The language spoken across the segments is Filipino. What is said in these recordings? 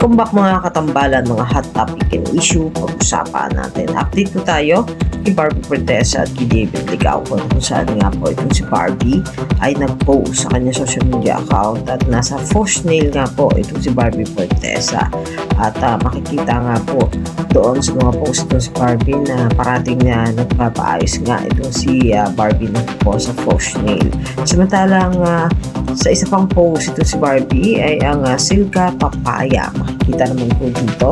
Welcome back mga katambalan, mga hot topic and issue. Pag-usapan natin. Update po tayo kay Barbie Fortesa at kay David Ligao kung saan nga po itong si Barbie ay nag-post sa kanyang social media account at nasa faux nail nga po itong si Barbie Fortesa. At makikita nga po doon sa mga post itong si Barbie na parating na nagpapaayos nga itong si Barbie na po sa faux nail. Samantalang sa isa pang post ito si Barbie ay ang Silka Papaya. Makikita naman po dito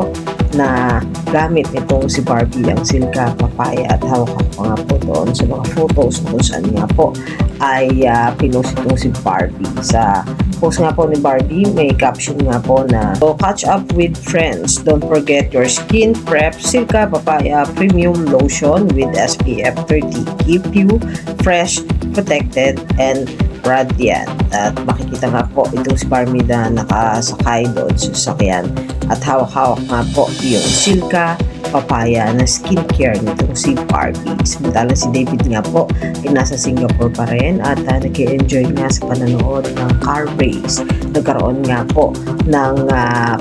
na gamit itong si Barbie ang Silka Papaya at hawak ko nga po doon sa mga photos kung saan nga po ay pinost itong si Barbie. Sa post nga po ni Barbie may caption nga po na "So catch up with friends, don't forget your skin prep Silka Papaya Premium Lotion with SPF 30, keep you fresh, protected, and radiant." At makikita nga po itong si Barbie na nakasakay doon sa sasakyan at hawak-hawak nga po yung Silka Papaya na skincare nitong si Barbie. Samantala si David nga po ay nasa Singapore pa rin at nag-enjoy nga sa pananood ng car race. Nagkaroon nga po ng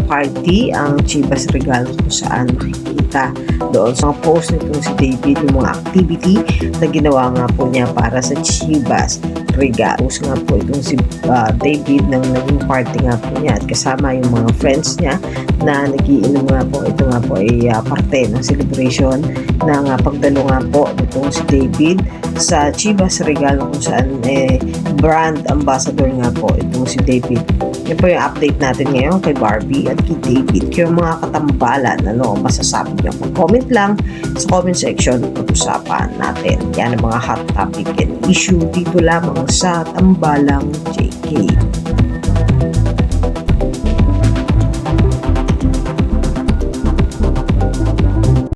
party ang Chivas Regal kung saan makikita doon sa post nitong si David yung mga activity na ginawa nga po niya para sa Chivas Regal. Post nga po itong si David nang naging party nga po niya at kasama yung mga friends niya na nagiinom nga po. Ito nga po ay parte ng celebration ng pagdalo nga po nitong si David sa Chivas Regal kung saan brand ambassador nga po itong si David. Yan po yung update natin ngayon kay Barbie at kay David. Kaya mga katambalan, ano ang masasabi niyo? Mag-comment lang sa comment section, pag-usapan natin. Yan ang mga hot topic and issue dito lamang sa Tambalang JK.